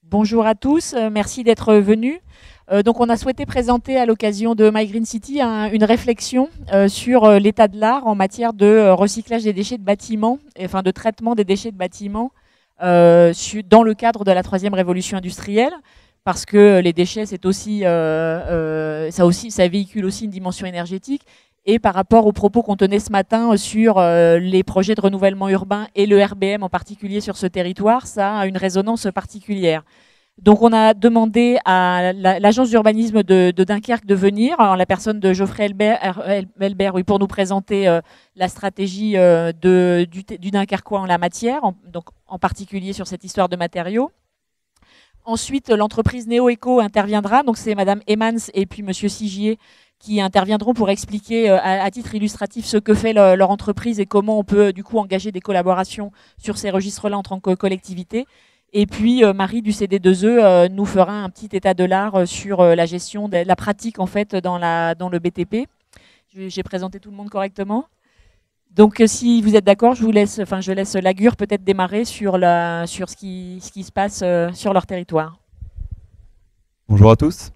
Bonjour à tous, merci d'être venus. Donc on a souhaité présenter à l'occasion de My Green City une réflexion sur l'état de l'art en matière de recyclage des déchets de bâtiments, enfin de traitement des déchets de bâtiments dans le cadre de la troisième révolution industrielle, parce que les déchets c'est aussi, ça véhicule aussi une dimension énergétique. Et par rapport aux propos qu'on tenait ce matin sur les projets de renouvellement urbain et le RBM en particulier sur ce territoire, ça a une résonance particulière. Donc on a demandé à l'agence d'urbanisme de Dunkerque de venir, en la personne de Geoffrey Elbert, oui, pour nous présenter la stratégie du Dunkerquois en la matière, donc en particulier sur cette histoire de matériaux. Ensuite, l'entreprise NeoEco interviendra, donc c'est Madame Emmans et puis Monsieur Sigier qui interviendront pour expliquer à titre illustratif ce que fait leur entreprise et comment on peut du coup engager des collaborations sur ces registres-là en tant que collectivité. Et puis Marie du CD2E nous fera un petit état de l'art sur la gestion de la pratique en fait dans le BTP. J'ai présenté tout le monde correctement. Donc si vous êtes d'accord, je laisse Lagur peut-être démarrer sur ce qui se passe sur leur territoire. Bonjour à tous.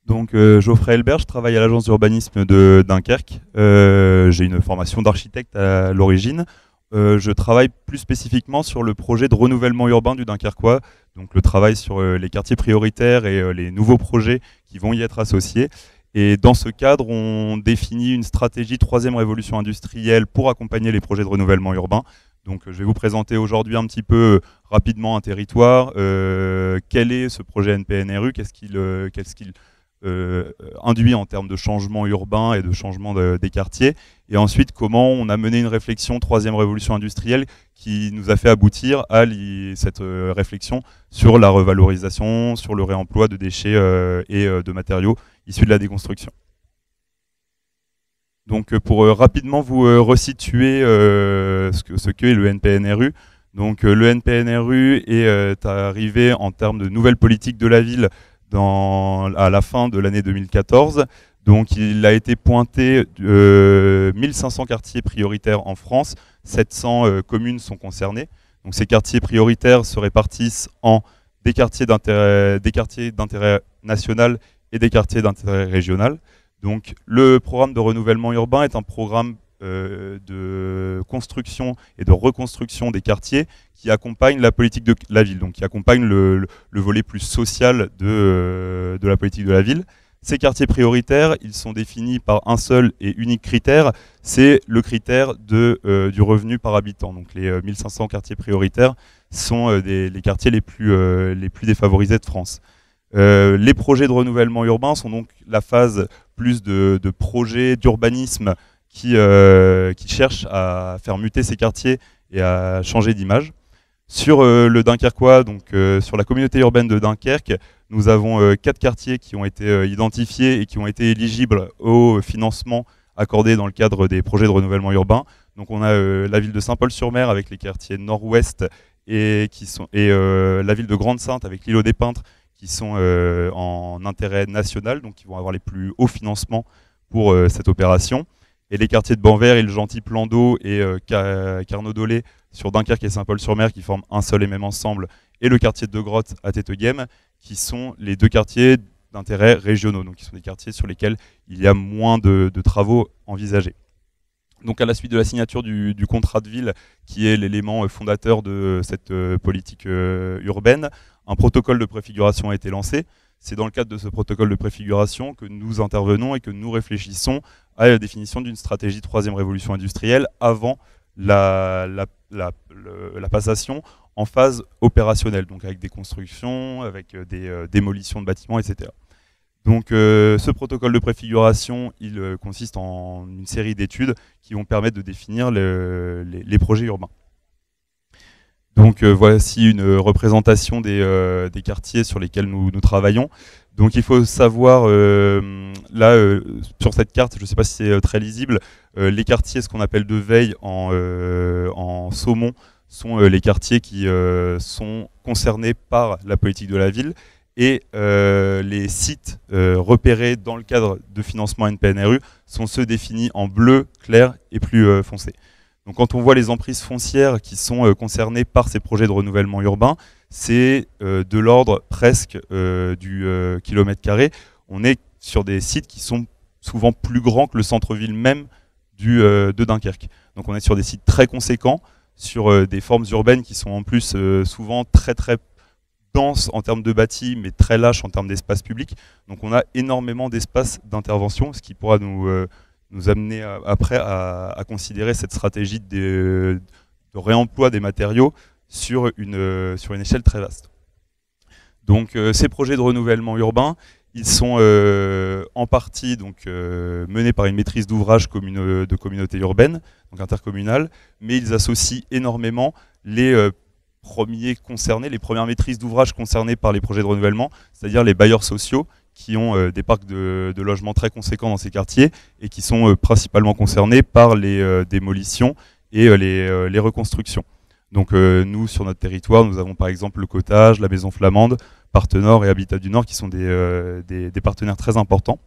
Donc Geoffrey Elbert, je travaille à l'agence d'urbanisme de Dunkerque. J'ai une formation d'architecte à l'origine. Je travaille plus spécifiquement sur le projet de renouvellement urbain du Dunkerquois, donc le travail sur les quartiers prioritaires et les nouveaux projets qui vont y être associés. Et dans ce cadre, on définit une stratégie troisième révolution industrielle pour accompagner les projets de renouvellement urbain. Donc je vais vous présenter aujourd'hui un petit peu rapidement un territoire. Quel est ce projet NPNRU? Qu'est-ce qu'il induit en termes de changement urbain et de changement des quartiers, et ensuite comment on a mené une réflexion troisième révolution industrielle qui nous a fait aboutir à cette réflexion sur la revalorisation, sur le réemploi de déchets et de matériaux issus de la déconstruction. Donc pour rapidement vous resituer ce qu'est le NPNRU. Donc le NPNRU est arrivé en termes de nouvelles politiques de la ville à la fin de l'année 2014. Donc il a été pointé 1500 quartiers prioritaires en France, 700 communes sont concernées. Donc ces quartiers prioritaires se répartissent en des quartiers d'intérêt national et des quartiers d'intérêt régional. Donc le programme de renouvellement urbain est un programme de construction et de reconstruction des quartiers qui accompagne la politique de la ville, donc qui accompagne le volet plus social de la politique de la ville. Ces quartiers prioritaires, ils sont définis par un seul et unique critère, c'est le critère du revenu par habitant. Donc les 1500 quartiers prioritaires sont les quartiers les plus défavorisés de France. Les projets de renouvellement urbain sont donc la phase plus de projets d'urbanisme qui cherchent à faire muter ces quartiers et à changer d'image. Sur le Dunkerquois, donc sur la communauté urbaine de Dunkerque, nous avons 4 quartiers qui ont été identifiés et qui ont été éligibles au financement accordé dans le cadre des projets de renouvellement urbain. Donc on a la ville de Saint-Paul-sur-Mer avec les quartiers nord-ouest et la ville de Grande-Sainte avec l'îlot des Peintres qui sont en intérêt national, donc qui vont avoir les plus hauts financements pour cette opération. Et les quartiers de Banvers, Île-Gentille, Plan d'Eau et Carnot-Dolé sur Dunkerque et Saint-Paul-sur-Mer qui forment un seul et même ensemble, et le quartier de Grotte à Téteguem qui sont les 2 quartiers d'intérêt régionaux, donc qui sont des quartiers sur lesquels il y a moins de travaux envisagés. Donc à la suite de la signature du contrat de ville, qui est l'élément fondateur de cette politique urbaine, un protocole de préfiguration a été lancé. C'est dans le cadre de ce protocole de préfiguration que nous intervenons et que nous réfléchissons à la définition d'une stratégie troisième révolution industrielle avant la passation en phase opérationnelle, donc avec des constructions, avec des démolitions de bâtiments, etc. Donc ce protocole de préfiguration, il consiste en une série d'études qui vont permettre de définir les projets urbains. Donc voici une représentation des quartiers sur lesquels nous travaillons. Donc il faut savoir, sur cette carte, je ne sais pas si c'est très lisible, les quartiers, ce qu'on appelle de veille en saumon, sont les quartiers qui sont concernés par la politique de la ville. Et les sites repérés dans le cadre de financement NPNRU sont ceux définis en bleu, clair et plus foncé. Donc quand on voit les emprises foncières qui sont concernées par ces projets de renouvellement urbain, c'est de l'ordre presque du kilomètre carré. On est sur des sites qui sont souvent plus grands que le centre-ville même de Dunkerque. Donc on est sur des sites très conséquents, sur des formes urbaines qui sont en plus souvent très très denses en termes de bâti, mais très lâches en termes d'espace public. Donc on a énormément d'espace d'intervention, ce qui pourra nous amener après à considérer cette stratégie de réemploi des matériaux sur une échelle très vaste. Donc ces projets de renouvellement urbain, ils sont en partie menés par une maîtrise d'ouvrage de communauté urbaine, donc intercommunale, mais ils associent énormément les premiers concernés, les premières maîtrises d'ouvrage concernées par les projets de renouvellement, c'est-à-dire les bailleurs sociaux qui ont des parcs de logements très conséquents dans ces quartiers et qui sont principalement concernés par les démolitions et les reconstructions. Donc nous, sur notre territoire, nous avons par exemple le Cottage, la Maison Flamande, Partenord et Habitat du Nord qui sont des partenaires très importants.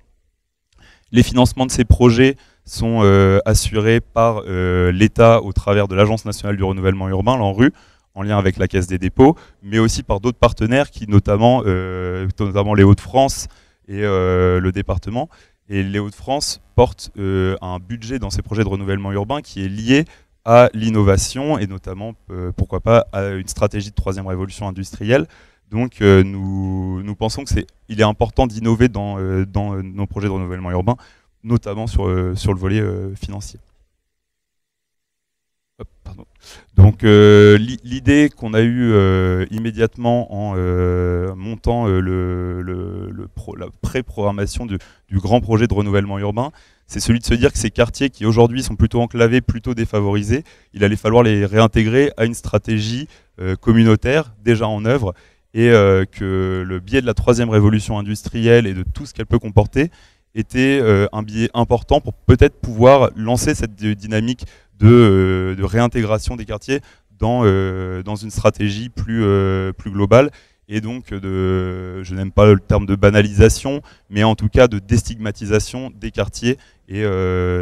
Les financements de ces projets sont assurés par l'État au travers de l'Agence nationale du renouvellement urbain, l'ANRU, en lien avec la Caisse des dépôts, mais aussi par d'autres partenaires qui notamment les Hauts-de-France et le département. Et les Hauts-de-France portent un budget dans ces projets de renouvellement urbain qui est lié à l'innovation et notamment, pourquoi pas, à une stratégie de troisième révolution industrielle. Donc nous pensons qu'il est important d'innover dans nos projets de renouvellement urbain, notamment sur le volet financier. Pardon. Donc l'idée qu'on a eue immédiatement en montant la pré-programmation du grand projet de renouvellement urbain, c'est celui de se dire que ces quartiers qui aujourd'hui sont plutôt enclavés, plutôt défavorisés, il allait falloir les réintégrer à une stratégie communautaire déjà en œuvre et que le biais de la troisième révolution industrielle et de tout ce qu'elle peut comporter était un biais important pour peut-être pouvoir lancer cette dynamique de réintégration des quartiers dans une stratégie plus globale et donc je n'aime pas le terme de banalisation, mais en tout cas de déstigmatisation des quartiers et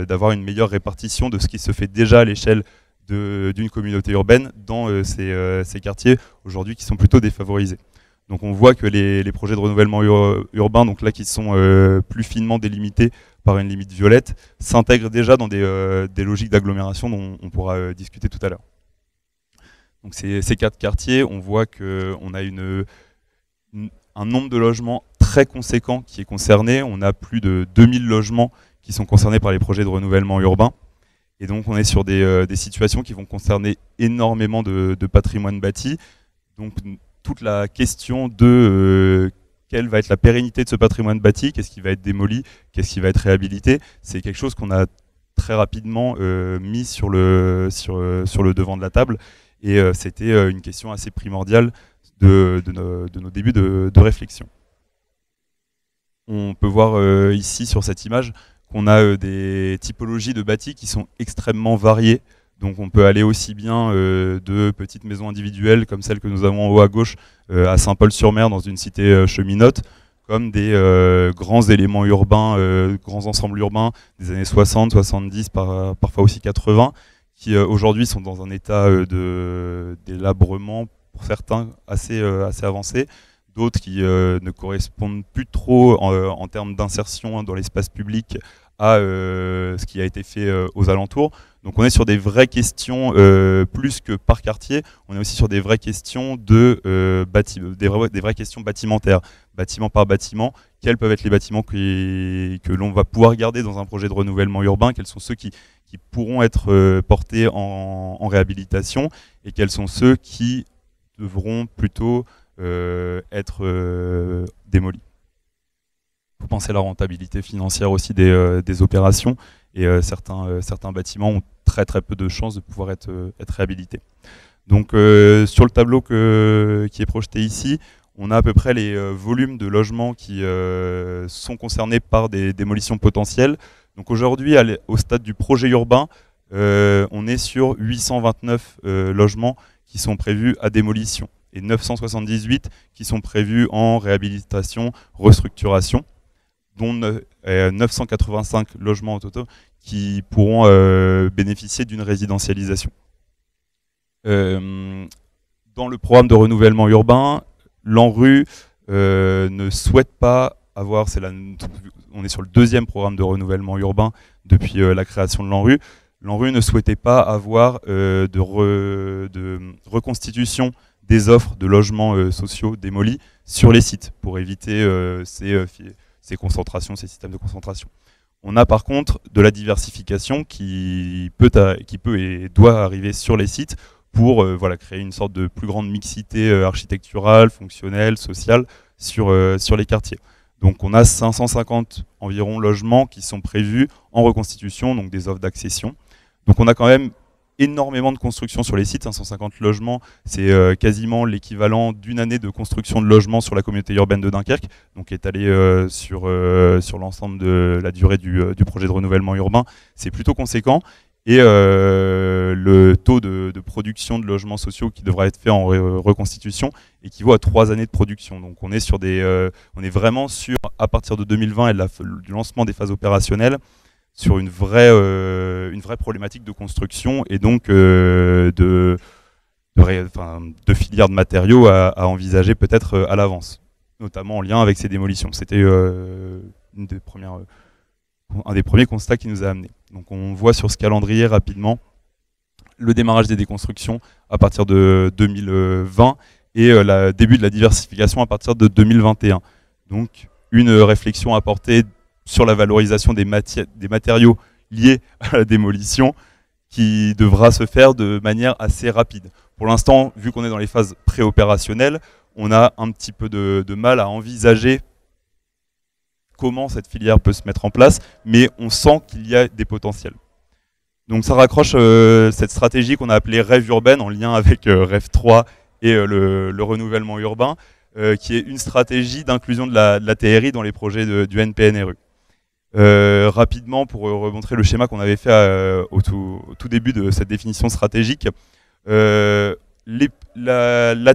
d'avoir une meilleure répartition de ce qui se fait déjà à l'échelle d'une communauté urbaine dans ces quartiers aujourd'hui qui sont plutôt défavorisés. Donc on voit que les projets de renouvellement urbain, donc là qui sont plus finement délimités par une limite violette, s'intègrent déjà dans des logiques d'agglomération dont on pourra discuter tout à l'heure. Donc ces 4 quartiers, on voit qu'on a un nombre de logements très conséquent qui est concerné. On a plus de 2000 logements qui sont concernés par les projets de renouvellement urbain. Et donc on est sur des situations qui vont concerner énormément de patrimoine bâti. Donc toute la question de quelle va être la pérennité de ce patrimoine bâti, qu'est-ce qui va être démoli, qu'est-ce qui va être réhabilité, c'est quelque chose qu'on a très rapidement mis sur le devant de la table. Et c'était une question assez primordiale de nos débuts de réflexion. On peut voir ici sur cette image qu'on a des typologies de bâtis qui sont extrêmement variées. Donc on peut aller aussi bien de petites maisons individuelles comme celle que nous avons en haut à gauche à Saint-Paul-sur-Mer dans une cité cheminote, comme des grands éléments urbains, grands ensembles urbains des années 60, 70, parfois aussi 80, qui aujourd'hui sont dans un état de délabrement pour certains assez avancé, d'autres qui ne correspondent plus trop en termes d'insertion dans l'espace public à ce qui a été fait aux alentours. Donc on est sur des vraies questions plus que par quartier, on est aussi sur des vraies questions des vraies questions bâtimentaires, bâtiment par bâtiment. Quels peuvent être les bâtiments que l'on va pouvoir garder dans un projet de renouvellement urbain, quels sont ceux qui pourront être portés en réhabilitation et quels sont ceux qui devront plutôt être démolis. Il faut penser à la rentabilité financière aussi des opérations et certains bâtiments ont très peu de chances de pouvoir être réhabilités. Donc sur le tableau qui est projeté ici, on a à peu près les volumes de logements qui sont concernés par des démolitions potentielles. Donc aujourd'hui, au stade du projet urbain, on est sur 829 logements qui sont prévus à démolition et 978 qui sont prévus en réhabilitation, restructuration. dont 985 logements au total qui pourront bénéficier d'une résidentialisation. Dans le programme de renouvellement urbain, l'ANRU ne souhaite pas avoir, on est sur le deuxième programme de renouvellement urbain depuis la création de l'ANRU. L'ANRU ne souhaitait pas avoir de reconstitution des offres de logements sociaux démolis sur les sites pour éviter ces concentrations, ces systèmes de concentration. On a par contre de la diversification qui peut et doit arriver sur les sites pour créer une sorte de plus grande mixité architecturale, fonctionnelle, sociale sur les quartiers. Donc on a 550 environ logements qui sont prévus en reconstitution, donc des offres d'accession. Donc on a quand même énormément de construction sur les sites, 550 logements, c'est quasiment l'équivalent d'une année de construction de logements sur la communauté urbaine de Dunkerque, donc étalé sur l'ensemble de la durée du projet de renouvellement urbain, c'est plutôt conséquent. Et le taux de production de logements sociaux qui devra être fait en reconstitution équivaut à 3 années de production. Donc on est sur on est vraiment sur, à partir de 2020 et du lancement des phases opérationnelles, sur une vraie problématique de construction et donc de filières de matériaux à envisager peut-être à l'avance, notamment en lien avec ces démolitions. C'était un des premiers constats qui nous a amenés. Donc on voit sur ce calendrier rapidement le démarrage des déconstructions à partir de 2020 et le début de la diversification à partir de 2021. Donc une réflexion apportée sur la valorisation des matériaux liés à la démolition qui devra se faire de manière assez rapide. Pour l'instant, vu qu'on est dans les phases préopérationnelles, on a un petit peu de mal à envisager comment cette filière peut se mettre en place, mais on sent qu'il y a des potentiels. Donc ça raccroche cette stratégie qu'on a appelée Rêve urbaine en lien avec Rêve 3 et le renouvellement urbain, qui est une stratégie d'inclusion de la TRI dans les projets du NPNRU. Rapidement, pour remontrer le schéma qu'on avait fait au tout début de cette définition stratégique, la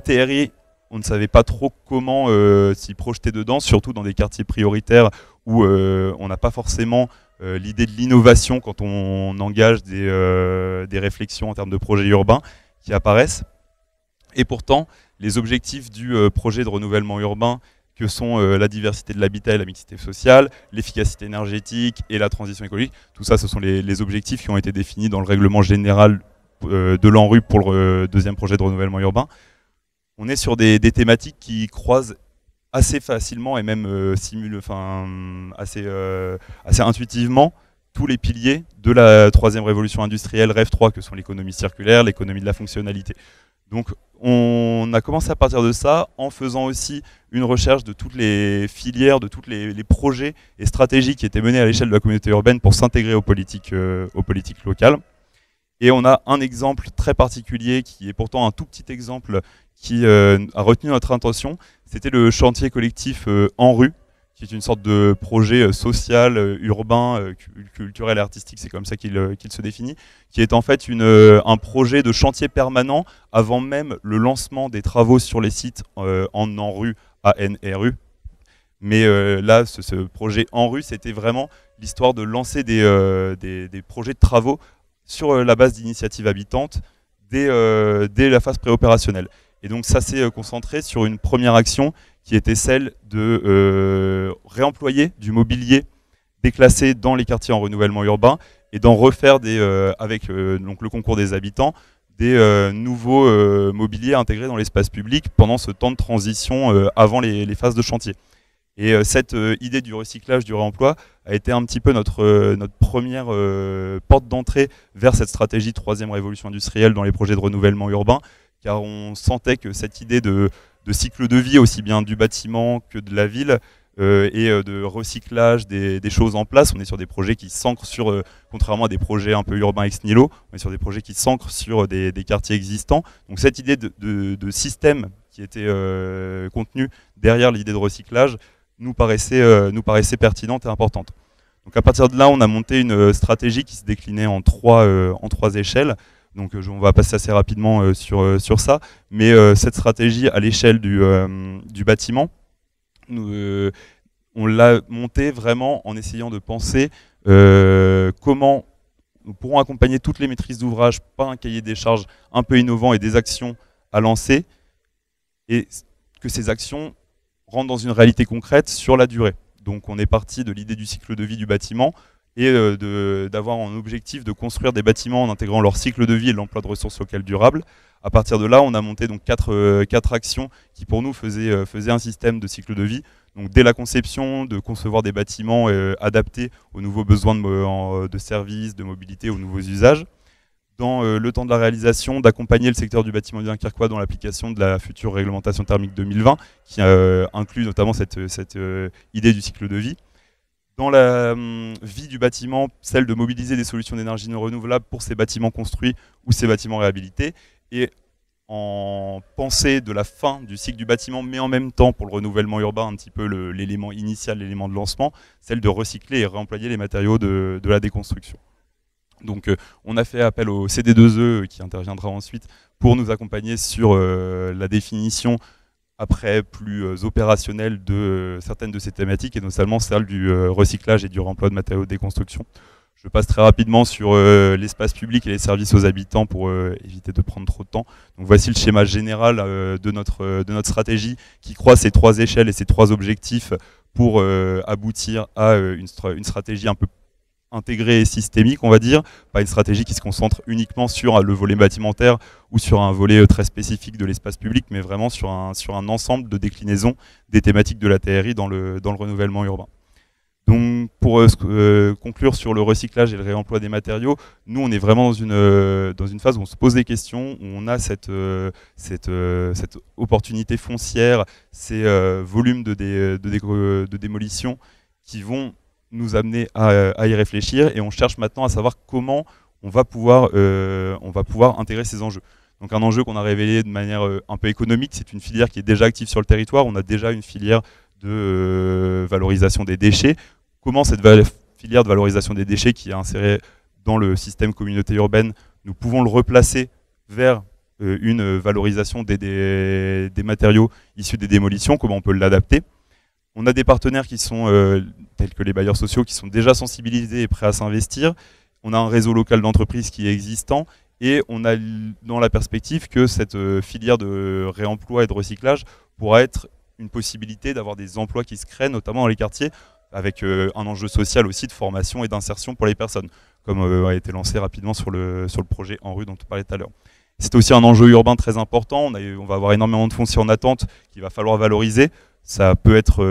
TRI, on ne savait pas trop comment s'y projeter dedans, surtout dans des quartiers prioritaires où on n'a pas forcément l'idée de l'innovation quand on engage des réflexions en termes de projets urbains qui apparaissent. Et pourtant, les objectifs du projet de renouvellement urbain, que sont la diversité de l'habitat et la mixité sociale, l'efficacité énergétique et la transition écologique, tout ça, ce sont les objectifs qui ont été définis dans le règlement général de l'ANRU pour le deuxième projet de renouvellement urbain. On est sur des thématiques qui croisent assez facilement et même assez intuitivement tous les piliers de la troisième révolution industrielle, Rêve 3, que sont l'économie circulaire, l'économie de la fonctionnalité. Donc on a commencé à partir de ça en faisant aussi une recherche de toutes les filières, de tous les projets et stratégies qui étaient menés à l'échelle de la communauté urbaine pour s'intégrer aux politiques locales. Et on a un exemple très particulier qui est pourtant un tout petit exemple qui a retenu notre attention. C'était le chantier collectif ANRU, qui est une sorte de projet social, urbain, culturel et artistique, c'est comme ça qu'il se définit, qui est en fait un projet de chantier permanent avant même le lancement des travaux sur les sites en ANRU, ANRU. Mais là, ce projet ANRU, c'était vraiment l'histoire de lancer des projets de travaux sur la base d'initiatives habitantes dès la phase préopérationnelle. Et donc ça s'est concentré sur une première action qui était celle de réemployer du mobilier déclassé dans les quartiers en renouvellement urbain et d'en refaire avec donc le concours des habitants des nouveaux mobiliers intégrés dans l'espace public pendant ce temps de transition avant les phases de chantier. Et cette idée du recyclage, du réemploi a été un petit peu notre première porte d'entrée vers cette stratégie troisième révolution industrielle dans les projets de renouvellement urbain, car on sentait que cette idée de cycle de vie aussi bien du bâtiment que de la ville et de recyclage des choses en place, on est sur des projets qui s'ancrent sur, contrairement à des projets un peu urbains ex nihilo, on est sur des projets qui s'ancrent sur des quartiers existants. Donc cette idée de système qui était contenue derrière l'idée de recyclage nous paraissait pertinente et importante. Donc à partir de là, on a monté une stratégie qui se déclinait en trois échelles. Donc on va passer assez rapidement sur ça. Mais cette stratégie à l'échelle du bâtiment, on l'a monté vraiment en essayant de penser comment nous pourrons accompagner toutes les maîtrises d'ouvrage par un cahier des charges un peu innovant et des actions à lancer, et que ces actions rentrent dans une réalité concrète sur la durée. Donc on est parti de l'idée du cycle de vie du bâtiment et d'avoir en objectif de construire des bâtiments en intégrant leur cycle de vie et l'emploi de ressources locales durables. À partir de là, on a monté donc quatre actions qui pour nous faisaient un système de cycle de vie. Donc dès la conception, de concevoir des bâtiments adaptés aux nouveaux besoins de services, de mobilité, aux nouveaux usages. Dans le temps de la réalisation, d'accompagner le secteur du bâtiment du Dunkerquois dans l'application de la future réglementation thermique 2020, qui inclut notamment cette idée du cycle de vie. Dans la vie du bâtiment, celle de mobiliser des solutions d'énergie non renouvelable pour ces bâtiments construits ou ces bâtiments réhabilités, et en pensée de la fin du cycle du bâtiment, mais en même temps pour le renouvellement urbain, un petit peu l'élément initial, l'élément de lancement, celle de recycler et réemployer les matériaux de la déconstruction. Donc on a fait appel au CD2E qui interviendra ensuite pour nous accompagner sur la définition après plus opérationnelle de certaines de ces thématiques, et notamment celle du recyclage et du réemploi de matériaux de déconstruction. Je passe très rapidement sur l'espace public et les services aux habitants pour éviter de prendre trop de temps. Donc voici le schéma général de notre stratégie qui croise ces trois échelles et ces trois objectifs pour aboutir à une stratégie un peu intégrée et systémique, on va dire, pas une stratégie qui se concentre uniquement sur le volet bâtimentaire ou sur un volet très spécifique de l'espace public, mais vraiment sur un ensemble de déclinaisons des thématiques de la TRI dans le renouvellement urbain. Donc pour conclure sur le recyclage et le réemploi des matériaux, nous on est vraiment dans une phase où on se pose des questions, où on a cette opportunité foncière, ces volumes de démolition qui vont nous amener à y réfléchir, et on cherche maintenant à savoir comment on va pouvoir intégrer ces enjeux. Donc un enjeu qu'on a révélé de manière un peu économique, c'est une filière qui est déjà active sur le territoire, on a déjà une filière de valorisation des déchets. Comment cette filière de valorisation des déchets qui est insérée dans le système communauté urbaine, nous pouvons le replacer vers une valorisation des matériaux issus des démolitions, comment on peut l'adapter. On a des partenaires qui sont, tels que les bailleurs sociaux, qui sont déjà sensibilisés et prêts à s'investir. On a un réseau local d'entreprises qui est existant, et on a dans la perspective que cette filière de réemploi et de recyclage pourra être une possibilité d'avoir des emplois qui se créent, notamment dans les quartiers, avec un enjeu social aussi de formation et d'insertion pour les personnes, comme a été lancé rapidement sur le projet En Rue dont on parlait tout à l'heure. C'est aussi un enjeu urbain très important, on va avoir énormément de foncier en attente qu'il va falloir valoriser. Ça peut être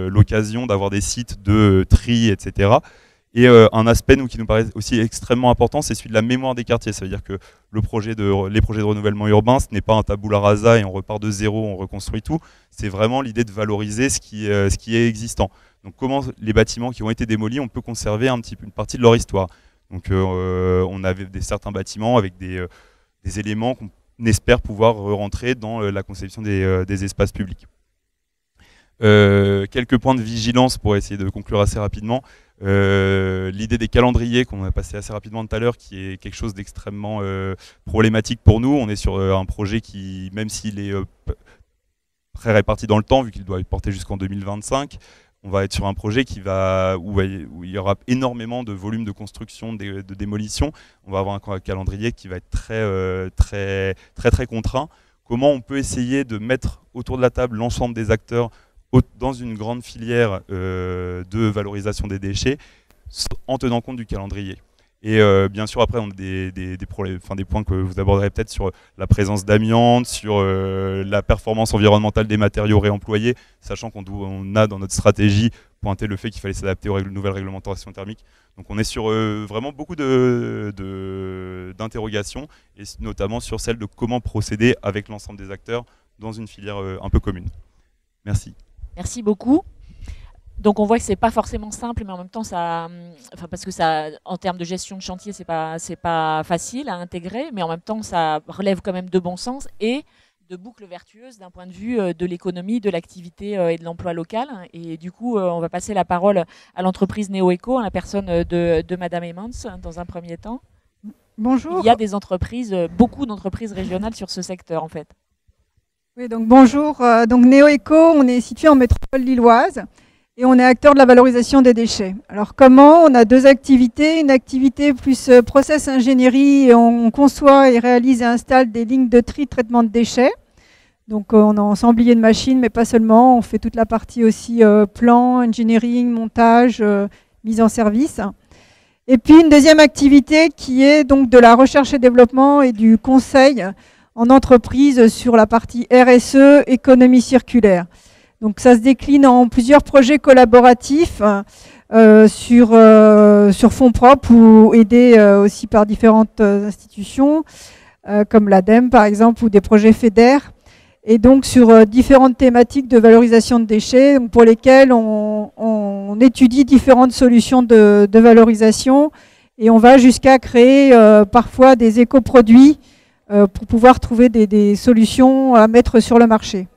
l'occasion d'avoir des sites de tri, etc. Et un aspect qui nous paraît aussi extrêmement important, c'est celui de la mémoire des quartiers. Ça veut dire que les projets de renouvellement urbain, ce n'est pas un tabula rasa et on repart de zéro, on reconstruit tout. C'est vraiment l'idée de valoriser ce qui est existant. Donc comment les bâtiments qui ont été démolis, on peut conserver une partie de leur histoire. Donc on avait certains bâtiments avec des éléments qu'on espère pouvoir rentrer dans la conception des espaces publics. Quelques points de vigilance pour essayer de conclure assez rapidement. L'idée des calendriers qu'on a passé assez rapidement tout à l'heure, qui est quelque chose d'extrêmement problématique pour nous. On est sur un projet qui, même s'il est très réparti dans le temps, vu qu'il doit être porté jusqu'en 2025, on va être sur un projet où il y aura énormément de volume de construction, de démolition. On va avoir un calendrier qui va être très contraint. Comment on peut essayer de mettre autour de la table l'ensemble des acteurs dans une grande filière de valorisation des déchets, en tenant compte du calendrier. Et bien sûr, après, on a des points que vous aborderez peut-être sur la présence d'amiante, sur la performance environnementale des matériaux réemployés, sachant qu'on a dans notre stratégie pointé le fait qu'il fallait s'adapter aux nouvelles réglementations thermiques. Donc on est sur vraiment beaucoup d'interrogations, et notamment sur celle de comment procéder avec l'ensemble des acteurs dans une filière un peu commune. Merci. Merci beaucoup. Donc on voit que c'est pas forcément simple, mais en même temps parce que en termes de gestion de chantier, c'est pas facile à intégrer, mais en même temps ça relève quand même de bon sens et de boucles vertueuses d'un point de vue de l'économie, de l'activité et de l'emploi local. Et du coup, on va passer la parole à l'entreprise NeoEco, à la personne de Madame Emmons dans un premier temps. Bonjour. Il y a des entreprises, beaucoup d'entreprises régionales sur ce secteur en fait. Oui, donc bonjour. Donc NeoEco, on est situé en métropole lilloise. et on est acteur de la valorisation des déchets. Alors comment? On a deux activités, une activité plus process ingénierie, et on conçoit et réalise et installe des lignes de tri, traitement de déchets. Donc on a ensemblier de machines, mais pas seulement, on fait toute la partie aussi plan, engineering, montage, mise en service. Et puis une deuxième activité qui est donc de la recherche et développement et du conseil en entreprise sur la partie RSE, économie circulaire. Donc ça se décline en plusieurs projets collaboratifs sur fonds propres ou aidés aussi par différentes institutions comme l'ADEME par exemple ou des projets FEDER, et donc sur différentes thématiques de valorisation de déchets pour lesquelles on étudie différentes solutions de valorisation et on va jusqu'à créer parfois des écoproduits pour pouvoir trouver des solutions à mettre sur le marché.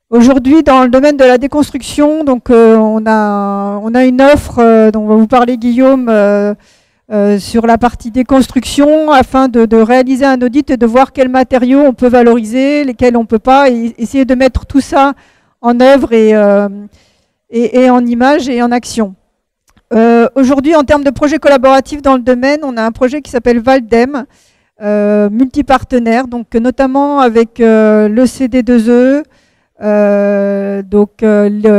Aujourd'hui, dans le domaine de la déconstruction, donc, on a une offre dont va vous parler Guillaume sur la partie déconstruction afin de réaliser un audit et de voir quels matériaux on peut valoriser, lesquels on ne peut pas, et essayer de mettre tout ça en œuvre et en image et en action. Aujourd'hui, en termes de projets collaboratifs dans le domaine, on a un projet qui s'appelle Valdem, multipartenaire, donc notamment avec le CD2E,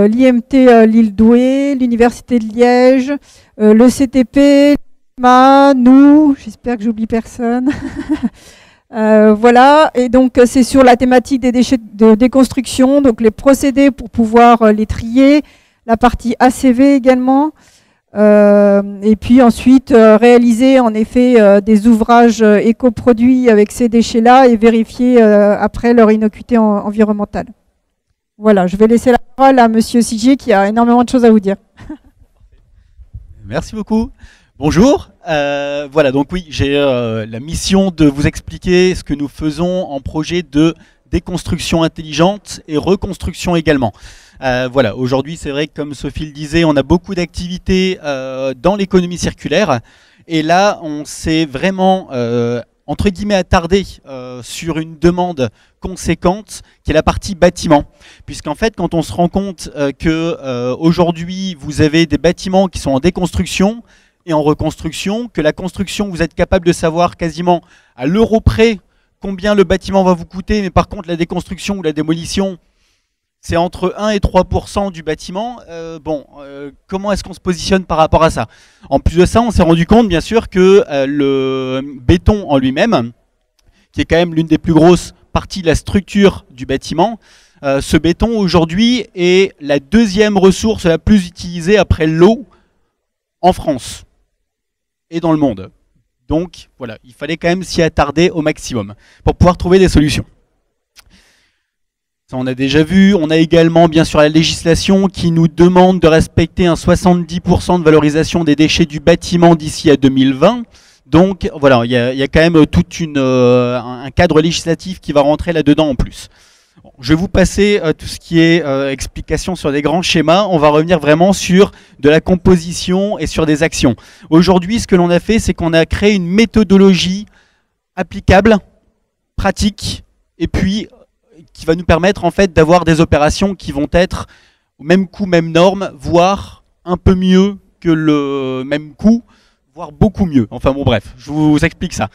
l'IMT Lille-Douai, l'Université de Liège, le CTP, nous, j'espère que j'oublie personne. Voilà, et donc c'est sur la thématique des déchets de déconstruction, donc les procédés pour pouvoir les trier, la partie ACV également, et puis ensuite réaliser en effet des ouvrages écoproduits avec ces déchets-là et vérifier après leur innocuité environnementale. Voilà, je vais laisser la parole à Monsieur Sigier qui a énormément de choses à vous dire. Merci beaucoup. Bonjour. Voilà, donc oui, j'ai la mission de vous expliquer ce que nous faisons en projet de déconstruction intelligente et reconstruction également. Voilà, aujourd'hui, c'est vrai que comme Sophie le disait, on a beaucoup d'activités dans l'économie circulaire. Et là, on s'est vraiment entre guillemets attardé sur une demande conséquente qui est la partie bâtiment, puisqu'en fait quand on se rend compte que aujourd'hui vous avez des bâtiments qui sont en déconstruction et en reconstruction, que la construction vous êtes capable de savoir quasiment à l'euro près combien le bâtiment va vous coûter, mais par contre la déconstruction ou la démolition c'est entre 1 et 3% du bâtiment. Comment est-ce qu'on se positionne par rapport à ça? En plus de ça, on s'est rendu compte, bien sûr, que le béton en lui-même, qui est quand même l'une des plus grosses parties de la structure du bâtiment, ce béton, aujourd'hui, est la deuxième ressource la plus utilisée après l'eau en France et dans le monde. Donc, voilà, il fallait quand même s'y attarder au maximum pour pouvoir trouver des solutions. Ça, on a déjà vu. On a également bien sûr la législation qui nous demande de respecter un 70% de valorisation des déchets du bâtiment d'ici à 2020. Donc voilà, il y a quand même tout un cadre législatif qui va rentrer là-dedans en plus. Bon, je vais vous passer tout ce qui est explication sur des grands schémas. On va revenir vraiment sur de la composition et sur des actions. Aujourd'hui, ce que l'on a fait, c'est qu'on a créé une méthodologie applicable, pratique, et puis qui va nous permettre en fait d'avoir des opérations qui vont être au même coût, même norme, voire un peu mieux que le même coût, voire beaucoup mieux. Enfin bon bref, je vous explique ça.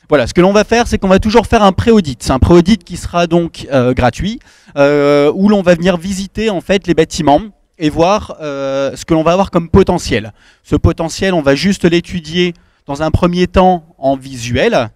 Voilà, ce que l'on va faire, c'est qu'on va toujours faire un pré-audit. C'est un pré-audit qui sera donc gratuit, où l'on va venir visiter en fait les bâtiments et voir ce que l'on va avoir comme potentiel. Ce potentiel, on va juste l'étudier dans un premier temps en visuel.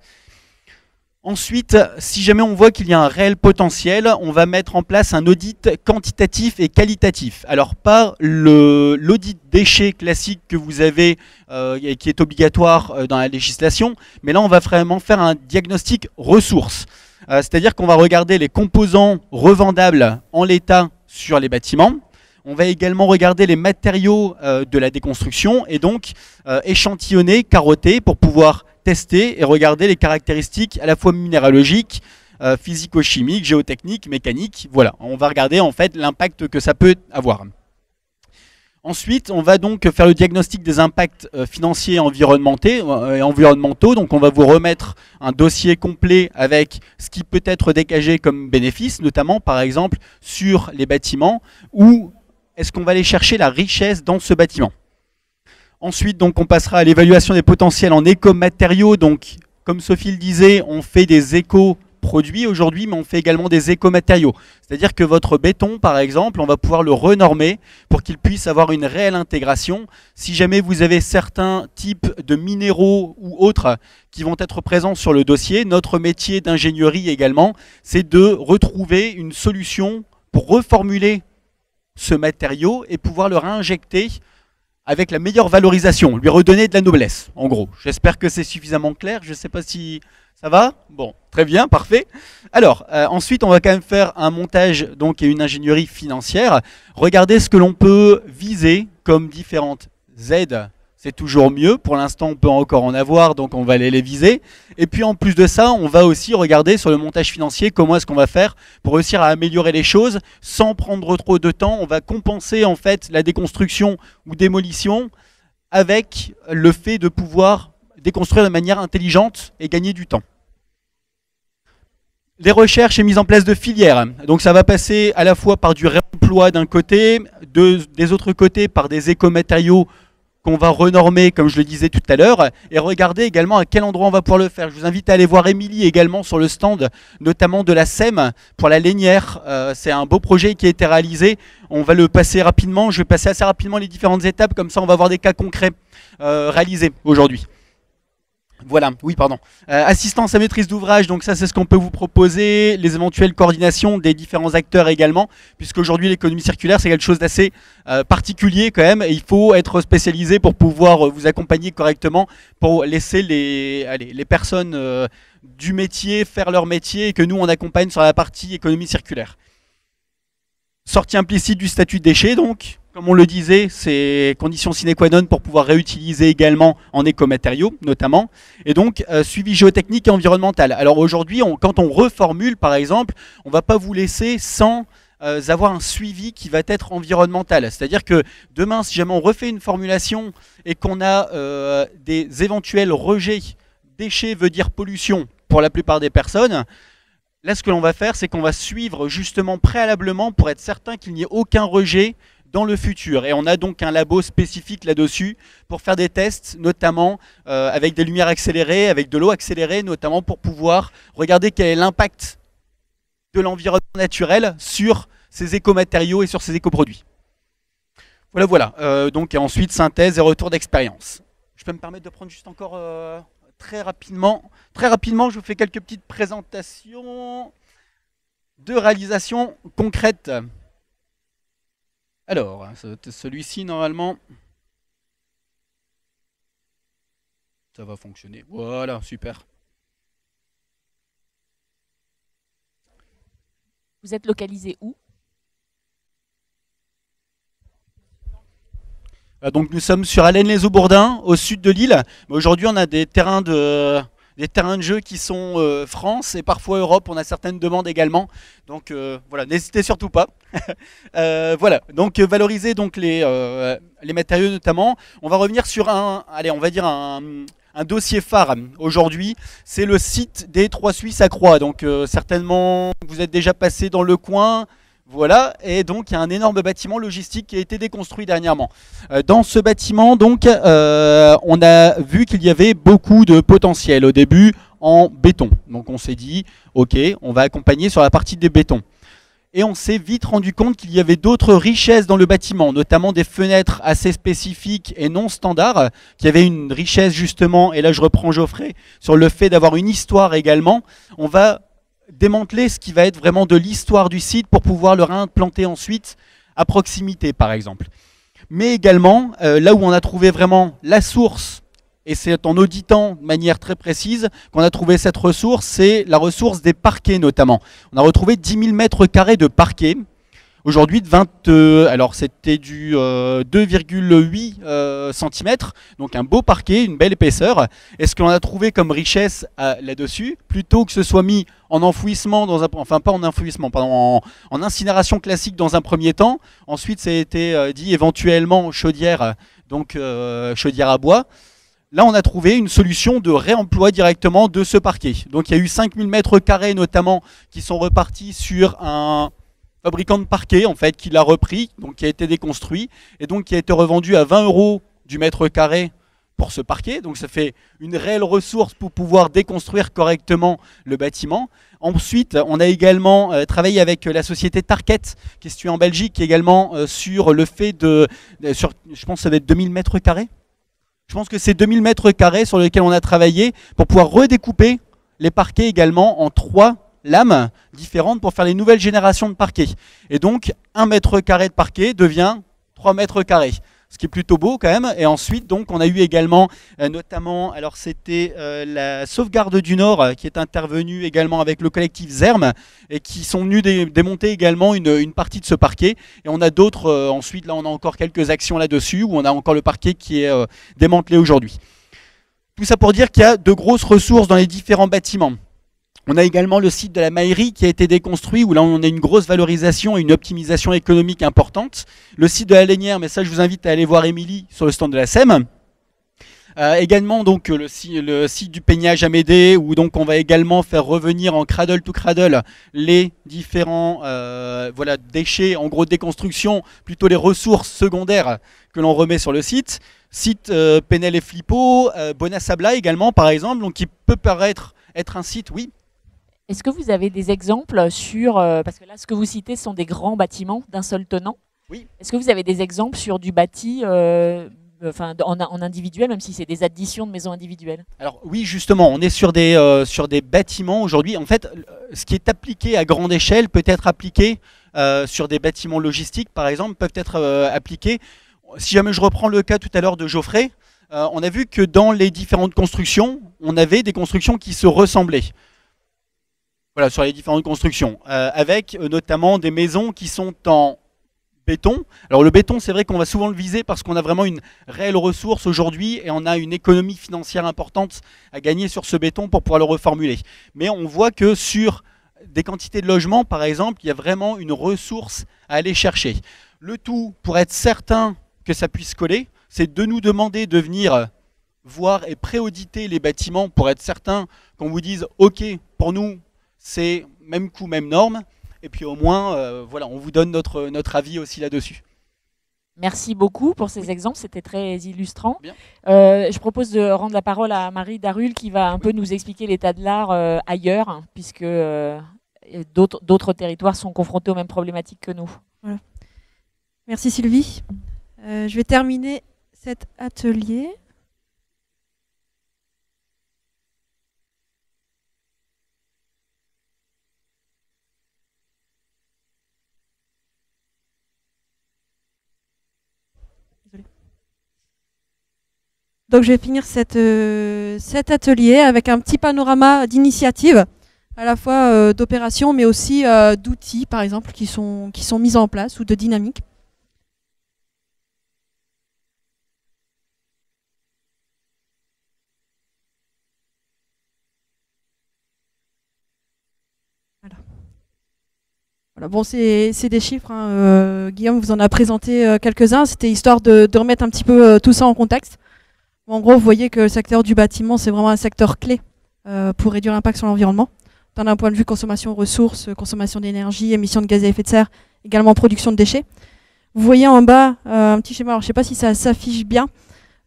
Ensuite, si jamais on voit qu'il y a un réel potentiel, on va mettre en place un audit quantitatif et qualitatif. Alors pas l'audit déchets classique que vous avez et qui est obligatoire dans la législation, mais là on va vraiment faire un diagnostic ressources. C'est-à-dire qu'on va regarder les composants revendables en l'état sur les bâtiments. On va également regarder les matériaux de la déconstruction et donc échantillonner, carotter pour pouvoir tester et regarder les caractéristiques à la fois minéralogiques, physico-chimiques, géotechniques, mécaniques. Voilà, on va regarder en fait l'impact que ça peut avoir. Ensuite, on va donc faire le diagnostic des impacts financiers et environnementaux. Donc on va vous remettre un dossier complet avec ce qui peut être dégagé comme bénéfice, notamment par exemple sur les bâtiments, ou est-ce qu'on va aller chercher la richesse dans ce bâtiment? Ensuite, donc, on passera à l'évaluation des potentiels en écomatériaux. Donc, comme Sophie le disait, on fait des éco-produits aujourd'hui, mais on fait également des écomatériaux. C'est-à-dire que votre béton, par exemple, on va pouvoir le renormer pour qu'il puisse avoir une réelle intégration. Si jamais vous avez certains types de minéraux ou autres qui vont être présents sur le dossier, notre métier d'ingénierie également, c'est de retrouver une solution pour reformuler ce matériau et pouvoir le réinjecter avec la meilleure valorisation, lui redonner de la noblesse, en gros. J'espère que c'est suffisamment clair, je ne sais pas si ça va. Bon, très bien, parfait. Alors, ensuite, on va quand même faire un montage donc, et une ingénierie financière. Regardez ce que l'on peut viser comme différentes aides. C'est toujours mieux. Pour l'instant, on peut encore en avoir, donc on va aller les viser. Et puis, en plus de ça, on va aussi regarder sur le montage financier comment est-ce qu'on va faire pour réussir à améliorer les choses sans prendre trop de temps. On va compenser en fait la déconstruction ou démolition avec le fait de pouvoir déconstruire de manière intelligente et gagner du temps. Les recherches et mise en place de filières. Donc, ça va passer à la fois par du réemploi d'un côté, des autres côtés par des écomatériaux qu'on va renormer, comme je le disais tout à l'heure, et regarder également à quel endroit on va pouvoir le faire. Je vous invite à aller voir Émilie également sur le stand, notamment de la SEM pour la lainière. C'est un beau projet qui a été réalisé. On va le passer rapidement. Je vais passer assez rapidement les différentes étapes, comme ça on va avoir des cas concrets réalisés aujourd'hui. Voilà, oui, pardon. Assistance à maîtrise d'ouvrage, donc ça c'est ce qu'on peut vous proposer, les éventuelles coordinations des différents acteurs également, puisqu'aujourd'hui l'économie circulaire c'est quelque chose d'assez particulier quand même, et il faut être spécialisé pour pouvoir vous accompagner correctement, pour laisser les personnes du métier faire leur métier, et que nous on accompagne sur la partie économie circulaire. Sortie implicite du statut de déchet, donc, comme on le disait, c'est condition sine qua non pour pouvoir réutiliser également en écomatériaux, notamment. Et donc, suivi géotechnique et environnemental. Alors aujourd'hui, quand on reformule, par exemple, on ne va pas vous laisser sans avoir un suivi qui va être environnemental. C'est-à-dire que demain, si jamais on refait une formulation et qu'on a des éventuels rejets, déchets veut dire pollution pour la plupart des personnes. Là, ce que l'on va faire, c'est qu'on va suivre justement préalablement pour être certain qu'il n'y ait aucun rejet dans le futur. Et on a donc un labo spécifique là-dessus pour faire des tests, notamment avec des lumières accélérées, avec de l'eau accélérée, notamment pour pouvoir regarder quel est l'impact de l'environnement naturel sur ces écomatériaux et sur ces écoproduits. Voilà. Donc ensuite, synthèse et retour d'expérience. Je peux me permettre de prendre juste encore... Très rapidement, je vous fais quelques petites présentations de réalisations concrètes. Alors, celui-ci, normalement, ça va fonctionner. Voilà, super. Vous êtes localisé où ? Donc nous sommes sur Allennes-les-Eaux-Bourdins, au sud de l'île. Aujourd'hui, on a des terrains de jeu qui sont France et parfois Europe. On a certaines demandes également. Donc voilà, n'hésitez surtout pas. Voilà, donc valoriser donc les matériaux notamment. On va revenir sur un dossier phare aujourd'hui. C'est le site des Trois Suisses à Croix. Donc certainement, vous êtes déjà passé dans le coin. Voilà, et donc il y a un énorme bâtiment logistique qui a été déconstruit dernièrement. Dans ce bâtiment, donc, on a vu qu'il y avait beaucoup de potentiel au début en béton. Donc on s'est dit, ok, on va accompagner sur la partie des bétons. Et on s'est vite rendu compte qu'il y avait d'autres richesses dans le bâtiment, notamment des fenêtres assez spécifiques et non standards, qui avaient une richesse justement, et là je reprends Geoffrey, sur le fait d'avoir une histoire également. On va démanteler ce qui va être vraiment de l'histoire du site pour pouvoir le réimplanter ensuite à proximité par exemple. Mais également, là où on a trouvé vraiment la source, et c'est en auditant de manière très précise qu'on a trouvé cette ressource, c'est la ressource des parquets notamment. On a retrouvé 10 000 mètres carrés de parquets. Aujourd'hui, alors c'était du 2,8 cm, donc un beau parquet, une belle épaisseur. Et ce que l'on a trouvé comme richesse là-dessus, plutôt que ce soit mis en enfouissement, enfin pas en enfouissement, pardon, en incinération classique dans un premier temps, ensuite ça a été dit éventuellement chaudière, donc chaudière à bois. Là, on a trouvé une solution de réemploi directement de ce parquet. Donc il y a eu 5000 mètres carrés notamment qui sont repartis sur un fabricant de parquet en fait qui l'a repris, donc qui a été déconstruit et donc qui a été revendu à 20 € du mètre carré pour ce parquet. Donc ça fait une réelle ressource pour pouvoir déconstruire correctement le bâtiment. Ensuite, on a également travaillé avec la société Tarkett, qui est située en Belgique, également sur le fait je pense que ça va être 2000 mètres carrés. Je pense que c'est 2000 mètres carrés sur lesquels on a travaillé pour pouvoir redécouper les parquets également en 3 lames différentes pour faire les nouvelles générations de parquets. Et donc, 1 mètre carré de parquet devient 3 mètres carrés. Ce qui est plutôt beau quand même. Et ensuite, donc, on a eu également, notamment, alors c'était la Sauvegarde du Nord qui est intervenue également avec le collectif ZERM et qui sont venus démonter également une partie de ce parquet. Et on a d'autres, ensuite, là, on a encore quelques actions là-dessus où on a encore le parquet qui est démantelé aujourd'hui. Tout ça pour dire qu'il y a de grosses ressources dans les différents bâtiments. On a également le site de la Maillerie qui a été déconstruit, où là on a une grosse valorisation et une optimisation économique importante. Le site de la Lénière, mais ça je vous invite à aller voir Émilie sur le stand de la SEM. Également donc le site du Peignage à Médée, où donc on va également faire revenir en cradle to cradle les différents voilà, déchets, en gros déconstruction, plutôt les ressources secondaires que l'on remet sur le site. Site Penel et Flippo, Bonasabla également par exemple, donc qui peut paraître être un site, oui. Est-ce que vous avez des exemples sur, parce que là ce que vous citez sont des grands bâtiments d'un seul tenant. Oui. Est-ce que vous avez des exemples sur du bâti en individuel, même si c'est des additions de maisons individuelles? Alors oui, justement, on est sur des bâtiments aujourd'hui. En fait, ce qui est appliqué à grande échelle peut être appliqué sur des bâtiments logistiques, par exemple, peuvent être appliqués. Si jamais je reprends le cas tout à l'heure de Geoffrey, on a vu que dans les différentes constructions, on avait des constructions qui se ressemblaient. Voilà, sur les différentes constructions, avec notamment des maisons qui sont en béton. Alors le béton, c'est vrai qu'on va souvent le viser parce qu'on a vraiment une réelle ressource aujourd'hui et on a une économie financière importante à gagner sur ce béton pour pouvoir le reformuler. Mais on voit que sur des quantités de logements, par exemple, il y a vraiment une ressource à aller chercher. Le tout, pour être certain que ça puisse coller, c'est de nous demander de venir voir et préauditer les bâtiments pour être certain qu'on vous dise « Ok, pour nous, c'est même coût, même norme ». Et puis au moins, voilà, on vous donne notre avis aussi là-dessus. Merci beaucoup pour ces exemples, c'était très illustrant. Je propose de rendre la parole à Marie Darul qui va un peu nous expliquer l'état de l'art ailleurs, hein, puisque d'autres territoires sont confrontés aux mêmes problématiques que nous. Voilà. Merci Sylvie. Je vais terminer cet atelier. Donc je vais finir cet atelier avec un petit panorama d'initiatives, à la fois d'opérations, mais aussi d'outils, par exemple, qui sont mis en place, ou de dynamiques. Voilà, bon, c'est des chiffres, hein, Guillaume vous en a présenté quelques-uns, c'était histoire de remettre un petit peu tout ça en contexte. En gros, vous voyez que le secteur du bâtiment, c'est vraiment un secteur clé pour réduire l'impact sur l'environnement, tant d'un point de vue consommation de ressources, consommation d'énergie, émissions de gaz à effet de serre, également production de déchets. Vous voyez en bas un petit schéma, alors je ne sais pas si ça s'affiche bien,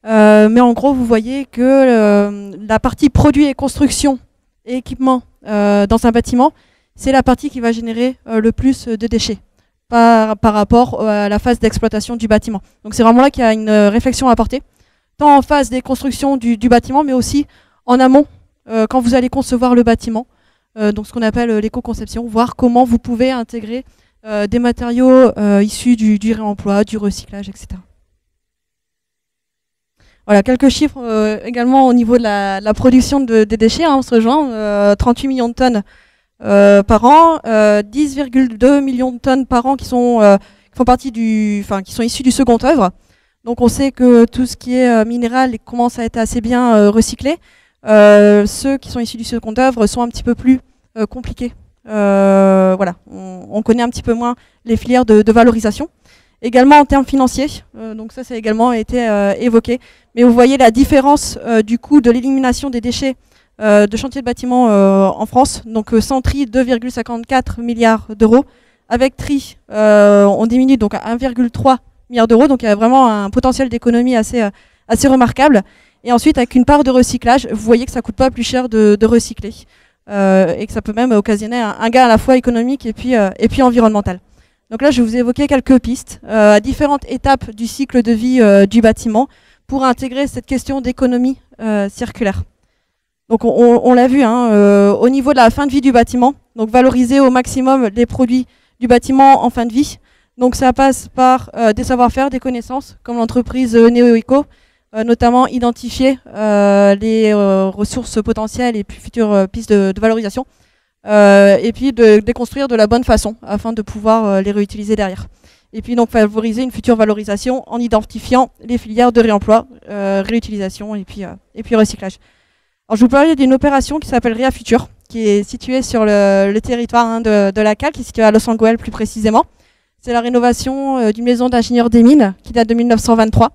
mais en gros, vous voyez que la partie produits et construction et équipement dans un bâtiment, c'est la partie qui va générer le plus de déchets par rapport à la phase d'exploitation du bâtiment. Donc c'est vraiment là qu'il y a une réflexion à apporter, tant en phase des constructions du bâtiment, mais aussi en amont, quand vous allez concevoir le bâtiment, donc ce qu'on appelle l'éco-conception, voir comment vous pouvez intégrer des matériaux issus du réemploi, du recyclage, etc. Voilà, quelques chiffres également au niveau de la production des déchets, hein, on se rejoint, 38 millions de tonnes par an, 10,2 millions de tonnes par an qui font partie qui sont issus du second œuvre. Donc on sait que tout ce qui est minéral commence à être assez bien recyclé. Ceux qui sont issus du second œuvre sont un petit peu plus compliqués. Voilà, on connaît un petit peu moins les filières de valorisation. Également en termes financiers, donc ça a également été évoqué. Mais vous voyez la différence du coût de l'élimination des déchets de chantier de bâtiment en France. Donc Centri, 2,54 milliards d'euros, avec tri, on diminue donc à 1,3 milliard d'euros. Donc il y a vraiment un potentiel d'économie assez remarquable. Et ensuite, avec une part de recyclage, vous voyez que ça ne coûte pas plus cher de recycler. Et que ça peut même occasionner un gain à la fois économique et puis environnemental. Donc là, je vais vous évoquer quelques pistes à différentes étapes du cycle de vie du bâtiment pour intégrer cette question d'économie circulaire. Donc on l'a vu, hein, au niveau de la fin de vie du bâtiment, donc valoriser au maximum les produits du bâtiment en fin de vie. Donc ça passe par des savoir-faire, des connaissances, comme l'entreprise NeoEco, notamment identifier les ressources potentielles et puis futures pistes de valorisation, et puis de déconstruire de la bonne façon afin de pouvoir les réutiliser derrière. Et puis donc favoriser une future valorisation en identifiant les filières de réemploi, réutilisation et puis recyclage. Alors je vous parlais d'une opération qui s'appelle ReaFuture, qui est située sur le territoire de la CAL, qui est située à Los Angeles plus précisément. C'est la rénovation d'une maison d'ingénieurs des mines qui date de 1923.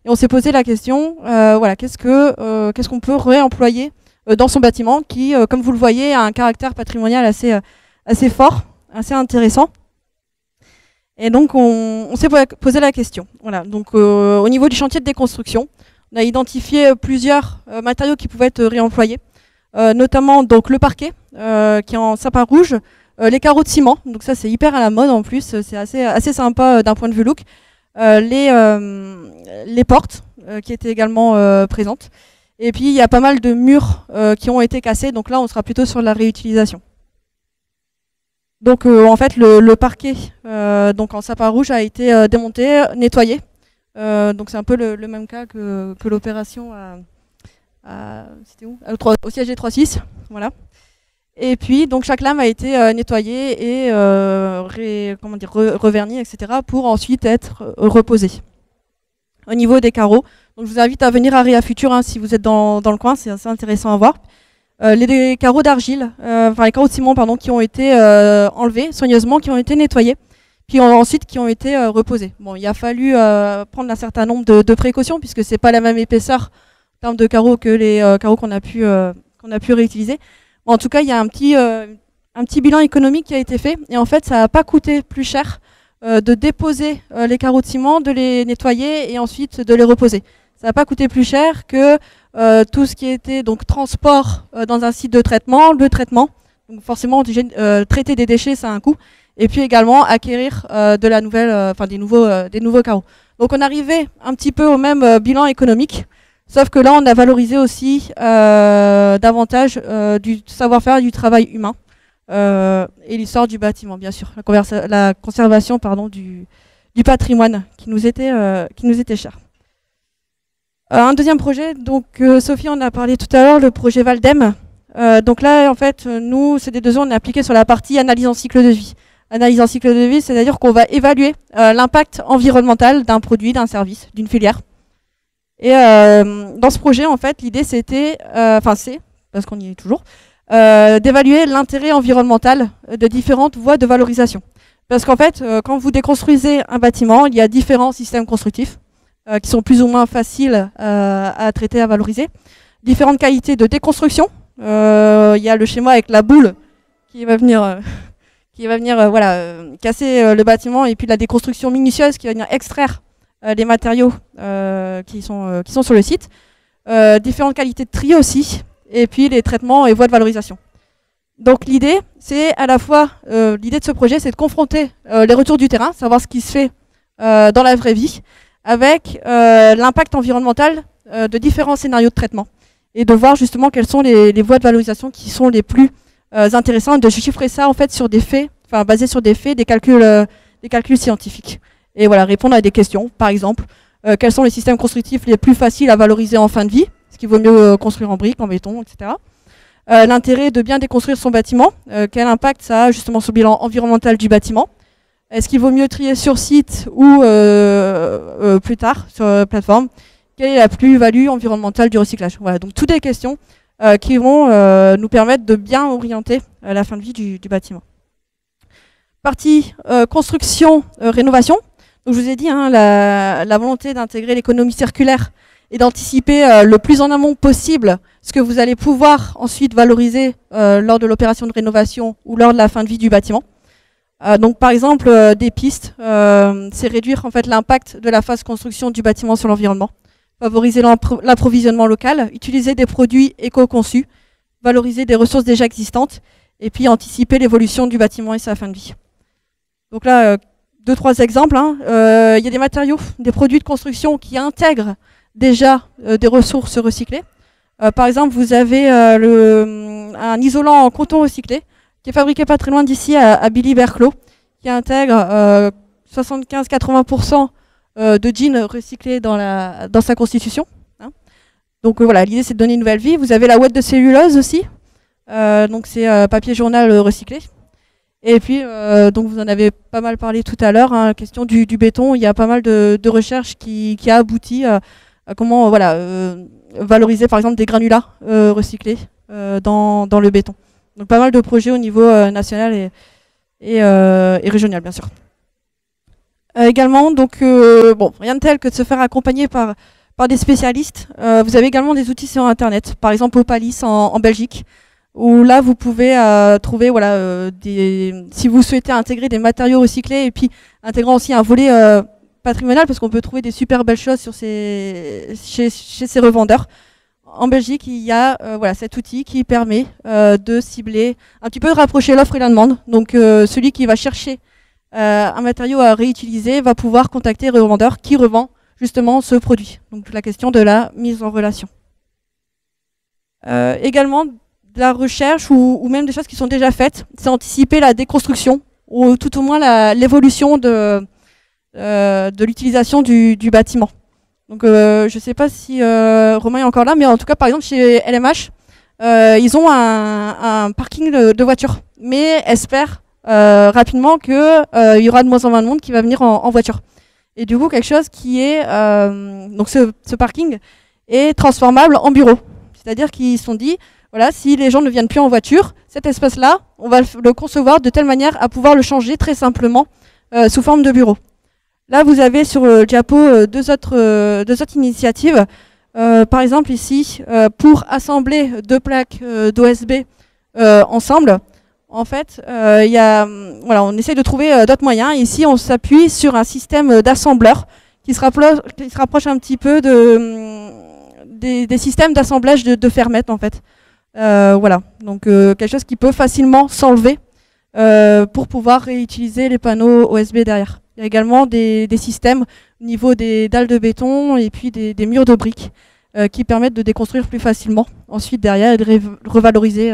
Et on s'est posé la question, voilà, qu'est-ce qu'on peut réemployer dans son bâtiment qui, comme vous le voyez, a un caractère patrimonial assez fort, assez intéressant. Et donc on s'est posé la question. Voilà, donc au niveau du chantier de déconstruction, on a identifié plusieurs matériaux qui pouvaient être réemployés, notamment donc le parquet qui est en sapin rouge, les carreaux de ciment, donc ça c'est hyper à la mode en plus, c'est assez sympa d'un point de vue look, les portes qui étaient également présentes, et puis il y a pas mal de murs qui ont été cassés, donc là on sera plutôt sur la réutilisation. Donc en fait le parquet donc en sapin rouge a été démonté, nettoyé. Donc c'est un peu le même cas que l'opération c'était où au siège des 3-6, voilà. Et puis donc chaque lame a été nettoyée et revernie, etc. pour ensuite être reposée. Au niveau des carreaux, donc je vous invite à venir à ReaFuture si vous êtes dans le coin, c'est assez intéressant à voir. Les carreaux d'argile, les carreaux de ciment pardon, qui ont été enlevés soigneusement, qui ont été nettoyés, puis ensuite qui ont été reposés. Bon, il a fallu prendre un certain nombre de précautions puisque c'est pas la même épaisseur en termes de carreaux que les carreaux qu'on a pu réutiliser. Bon, en tout cas, il y a un petit bilan économique qui a été fait et en fait, ça n'a pas coûté plus cher de déposer les carreaux de ciment, de les nettoyer et ensuite de les reposer. Ça n'a pas coûté plus cher que tout ce qui était donc transport dans un site de traitement, le traitement. Donc forcément, traiter des déchets, ça a un coût. Et puis également acquérir des nouveaux carreaux. Donc on arrivait un petit peu au même bilan économique, sauf que là on a valorisé aussi davantage du savoir-faire et du travail humain et l'histoire du bâtiment, bien sûr, la conservation du patrimoine qui nous était cher. Un deuxième projet, donc Sophie en a parlé tout à l'heure, le projet Valdem. Donc là en fait nous c'est des 2 ans on est appliqué sur la partie analyse en cycle de vie. Analyse en cycle de vie, c'est-à-dire qu'on va évaluer l'impact environnemental d'un produit, d'un service, d'une filière. Et dans ce projet, en fait, l'idée c'était, parce qu'on y est toujours, d'évaluer l'intérêt environnemental de différentes voies de valorisation. Parce qu'en fait, quand vous déconstruisez un bâtiment, il y a différents systèmes constructifs qui sont plus ou moins faciles à traiter, à valoriser. Différentes qualités de déconstruction. Il y a le schéma avec la boule qui va venir... casser le bâtiment et puis la déconstruction minutieuse qui va venir extraire les matériaux qui sont sur le site. Différentes qualités de tri aussi, et puis les traitements et voies de valorisation. Donc l'idée, c'est à la fois, l'idée de ce projet, c'est de confronter les retours du terrain, savoir ce qui se fait dans la vraie vie, avec l'impact environnemental de différents scénarios de traitement, et de voir justement quelles sont les voies de valorisation qui sont les plus intéressant de chiffrer ça en fait sur des faits, basé sur des faits, des calculs scientifiques. Et voilà, répondre à des questions, par exemple, quels sont les systèmes constructifs les plus faciles à valoriser en fin de vie, ce qu'il vaut mieux construire en briques, en béton, etc. L'intérêt de bien déconstruire son bâtiment, quel impact ça a justement sur le bilan environnemental du bâtiment. Est-ce qu'il vaut mieux trier sur site ou plus tard sur plateforme? Quelle est la plus-value environnementale du recyclage? Voilà, donc toutes les questions qui vont nous permettre de bien orienter la fin de vie du bâtiment. Partie construction, rénovation. Donc je vous ai dit, la volonté d'intégrer l'économie circulaire et d'anticiper le plus en amont possible ce que vous allez pouvoir ensuite valoriser lors de l'opération de rénovation ou lors de la fin de vie du bâtiment. Donc par exemple, des pistes, c'est réduire en fait l'impact de la phase construction du bâtiment sur l'environnement, favoriser l'approvisionnement local, utiliser des produits éco-conçus, valoriser des ressources déjà existantes, et puis anticiper l'évolution du bâtiment et sa fin de vie. Donc là, 2-3 exemples. Il y a des matériaux, des produits de construction qui intègrent déjà des ressources recyclées. Par exemple, vous avez un isolant en coton recyclé qui est fabriqué pas très loin d'ici à Billy-Berclos, qui intègre 75-80% de jeans recyclés dans sa constitution. Donc voilà, l'idée c'est de donner une nouvelle vie. Vous avez la ouate de cellulose aussi, donc c'est papier journal recyclé. Et puis, donc vous en avez pas mal parlé tout à l'heure, la question du béton. Il y a pas mal de recherches qui a abouti à comment valoriser par exemple des granulats recyclés dans le béton. Donc pas mal de projets au niveau national et régional, bien sûr. Également, donc bon, rien de tel que de se faire accompagner par des spécialistes. Vous avez également des outils sur Internet, par exemple Opalis en Belgique, où là vous pouvez trouver, voilà, si vous souhaitez intégrer des matériaux recyclés et puis intégrant aussi un volet patrimonial, parce qu'on peut trouver des super belles choses sur chez ces revendeurs. En Belgique, il y a voilà, cet outil qui permet de cibler, un petit peu de rapprocher l'offre et la demande. Donc celui qui va chercher un matériau à réutiliser va pouvoir contacter le revendeur qui revend justement ce produit. Donc la question de la mise en relation. Également, de la recherche ou même des choses qui sont déjà faites, c'est anticiper la déconstruction ou tout au moins l'évolution de l'utilisation du bâtiment. Donc je ne sais pas si Romain est encore là, mais en tout cas par exemple chez LMH, ils ont un parking de voitures, mais espèrent rapidement qu'il y aura de moins en moins de monde qui va venir en voiture. Et du coup quelque chose qui est, donc ce parking est transformable en bureau. C'est-à-dire qu'ils se sont dit, voilà, si les gens ne viennent plus en voiture, cet espace-là, on va le concevoir de telle manière à pouvoir le changer très simplement sous forme de bureau. Là, vous avez sur le diapo deux autres initiatives. Par exemple, ici, pour assembler deux plaques d'OSB ensemble, en fait, voilà, on essaie de trouver d'autres moyens. Ici, on s'appuie sur un système d'assembleur qui se rapproche un petit peu des systèmes d'assemblage de fermettes, en fait. Voilà, donc quelque chose qui peut facilement s'enlever pour pouvoir réutiliser les panneaux OSB derrière. Il y a également des systèmes au niveau des dalles de béton et puis des murs de briques qui permettent de déconstruire plus facilement ensuite derrière et de revaloriser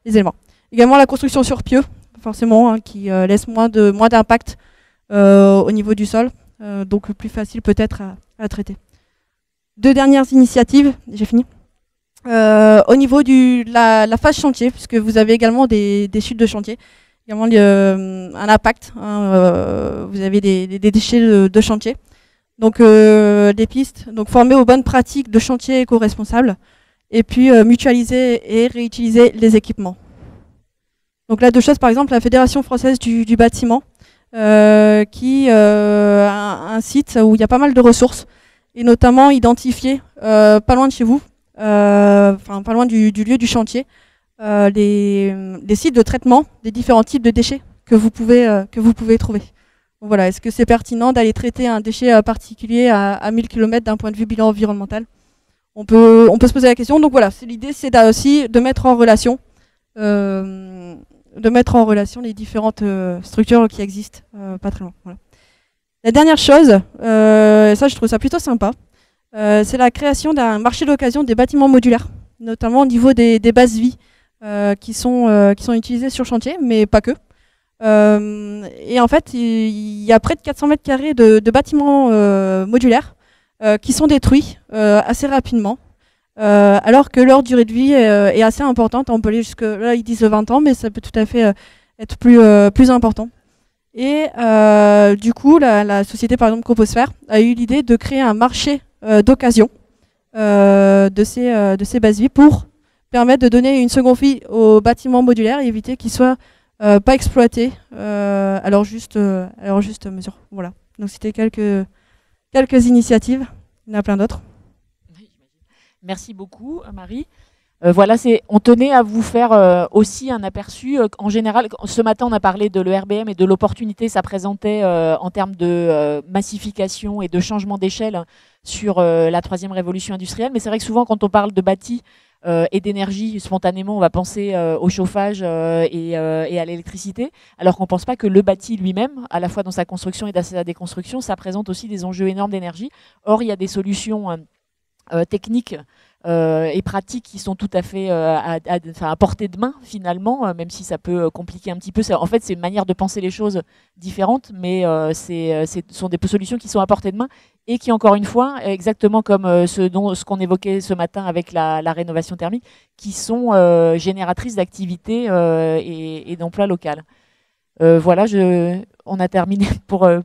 les éléments. Également la construction sur pieux, forcément, qui laisse moins d'impact au niveau du sol, donc plus facile peut-être à traiter. Deux dernières initiatives, j'ai fini. Au niveau de la phase chantier, puisque vous avez également des chutes de chantier, également un impact, vous avez des déchets de chantier. Donc des pistes, donc former aux bonnes pratiques de chantier éco-responsable, et puis mutualiser et réutiliser les équipements. Donc là, deux choses, par exemple, la Fédération française du bâtiment, qui a un site où il y a pas mal de ressources, et notamment identifier, pas loin de chez vous, enfin pas loin du lieu du chantier, des sites de traitement des différents types de déchets que vous pouvez trouver. Donc voilà, est-ce que c'est pertinent d'aller traiter un déchet particulier à 1000 km d'un point de vue bilan environnemental? On peut se poser la question. Donc voilà, l'idée c'est aussi de mettre en relation les différentes structures qui existent pas très loin. Voilà. La dernière chose, ça je trouve ça plutôt sympa, c'est la création d'un marché d'occasion des bâtiments modulaires, notamment au niveau des bases vie qui sont utilisées sur chantier, mais pas que. Et en fait, il y a près de 400 mètres carrés de bâtiments modulaires qui sont détruits assez rapidement, alors que leur durée de vie est assez importante. On peut aller jusque là, ils disent 20 ans, mais ça peut tout à fait être plus important. Et du coup, la société, par exemple, Composphère, a eu l'idée de créer un marché d'occasion de ces bases vie pour permettre de donner une seconde vie aux bâtiments modulaires et éviter qu'ils soient pas exploités à leur juste mesure. Voilà. Donc c'était quelques initiatives. Il y en a plein d'autres. Merci beaucoup, Marie. Voilà, on tenait à vous faire aussi un aperçu. En général, ce matin, on a parlé de l'ERBM et de l'opportunité que ça présentait en termes de massification et de changement d'échelle sur la troisième révolution industrielle. Mais c'est vrai que souvent, quand on parle de bâti et d'énergie, spontanément, on va penser au chauffage et à l'électricité, alors qu'on ne pense pas que le bâti lui-même, à la fois dans sa construction et dans sa déconstruction, ça présente aussi des enjeux énormes d'énergie. Or, il y a des solutions techniques et pratiques qui sont tout à fait à portée de main finalement, même si ça peut compliquer un petit peu. En fait, c'est une manière de penser les choses différentes, mais ce sont des solutions qui sont à portée de main et qui, encore une fois, exactement comme ce qu'on évoquait ce matin avec la rénovation thermique, qui sont génératrices d'activité et d'emploi local. Voilà, on a terminé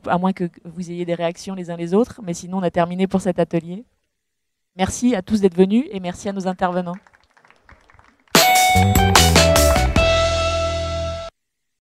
à moins que vous ayez des réactions les uns les autres, mais sinon on a terminé pour cet atelier. Merci à tous d'être venus et merci à nos intervenants.